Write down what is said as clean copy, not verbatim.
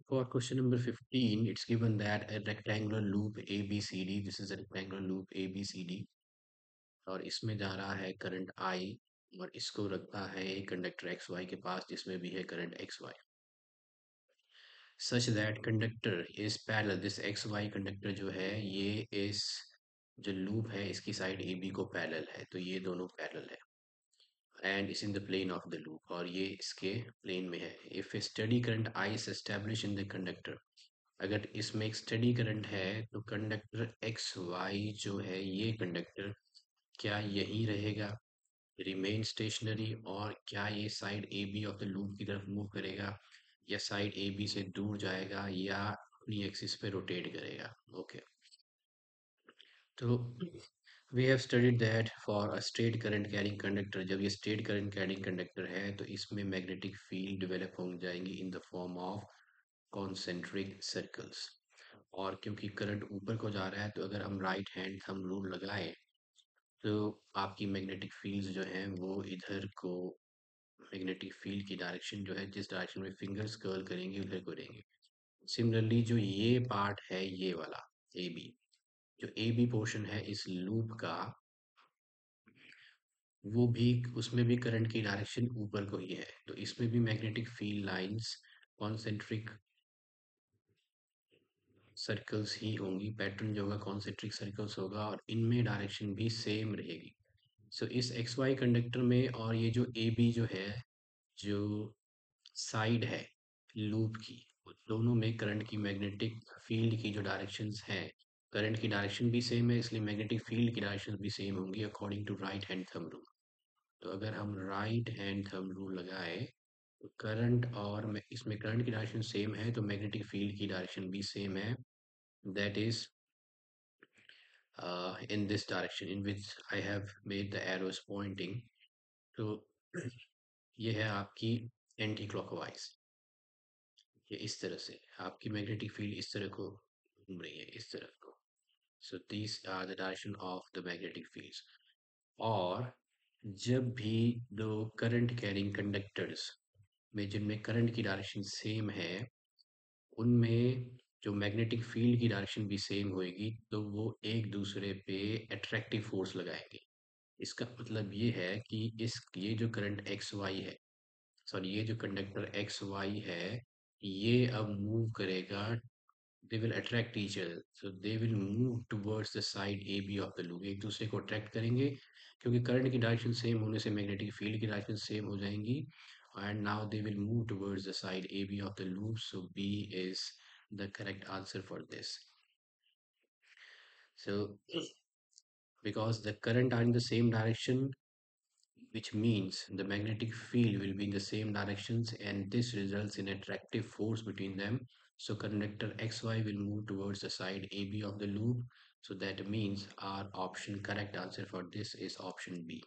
For question number 15, it's given that a rectangular loop ABCD, this is a rectangular loop ABCD, और इसमें जा रहा है current I और इसको रखता है एक कंडक्टर XY के पास जिसमें भी है current XY, such that conductor is parallel, this XY conductor जो है ये इस जो लूप है इसकी साइड AB को पैरेलल है, तो ये दोनों पैरेलल है and is in the plane of the loop, और ये इसके प्लेन में है। If a steady current I is established in the conductor, अगर इसमें एक स्टडी करंट है तो कंडक्टर एक्स वाई जो है ये कंडक्टर क्या यही रहेगा, रिमेन स्टेशनरी, और क्या ये side A B of the loop की तरफ मूव करेगा या साइड ए बी से दूर जाएगा या अपनी एक्सिस पे रोटेट करेगा। ओके, तो we have studied that for a straight current carrying conductor, जब ये स्ट्रेट करंट कैरिंग कंडक्टर है तो इसमें मैग्नेटिक फील्ड डेवलप हो जाएंगी in the form of concentric circles. और क्योंकि करंट ऊपर को जा रहा है तो अगर हम राइट हैंड थंब रूल लगाए तो आपकी मैग्नेटिक फील्ड्स जो हैं वो इधर को, मैग्नेटिक फील्ड की डायरेक्शन जो है जिस डायरेक्शन में फिंगर्स कर्ल करेंगे उधर को रहेंगे। सिमिलरली जो ये पार्ट है ये वाला ए बी, जो ए बी पोर्शन है इस लूप का, वो भी उसमें भी करंट की डायरेक्शन ऊपर को ही है, तो इसमें भी magnetic field lines concentric circles ही होंगी, पैटर्न जो होगा कॉन्सेंट्रिक सर्कल्स होगा और इनमें डायरेक्शन भी सेम रहेगी। सो इस एक्स वाई कंडक्टर में और ये जो ए बी जो है, जो साइड है लूप की, उन दोनों में करंट की मैग्नेटिक फील्ड की जो डायरेक्शंस हैं, करंट की डायरेक्शन भी सेम है इसलिए मैग्नेटिक फील्ड की डायरेक्शन भी सेम होंगी according to right hand thumb rule. तो अगर हम राइट हैंड थंब रूल लगाए तो करंट और इसमें करंट की डायरेक्शन सेम है तो मैग्नेटिक फील्ड की डायरेक्शन भी सेम है, that is in this direction in which I have made the arrows pointing। तो ये है आपकी एंटी क्लॉकवाइज, ये इस तरह से आपकी मैग्नेटिक फील्ड इस तरह को घूम रही है इस तरफ को। So this are the direction of the magnetic fields. और जब भी दो करंट कैरिंग कंडक्टर्स में जिनमें करंट की डायरेक्शन सेम है उनमें जो मैग्नेटिक फील्ड की डायरेक्शन भी सेम होएगी तो वो एक दूसरे पे अट्रैक्टिव फोर्स लगाएंगे। इसका मतलब ये है कि इस ये जो करंट एक्स वाई है, सॉरी ये जो कंडक्टर एक्स वाई है, ये अब मूव करेगा, they will attract each other, so they will move towards the side A B of the loop, एक दूसरे को अट्रैक्ट करेंगे क्योंकि करंट की डायरेक्शन सेम होने से मैग्नेटिक फील्ड की डायरेक्शन सेम हो जाएंगी and now they will move towards the side A B of the loop, so B is the correct answer for this। So because the current are in the same direction, which means the magnetic field will be in the same directions and this results in attractive force between them. So conductor XY will move towards the side AB of the loop. So that means our option correct answer for this is option B।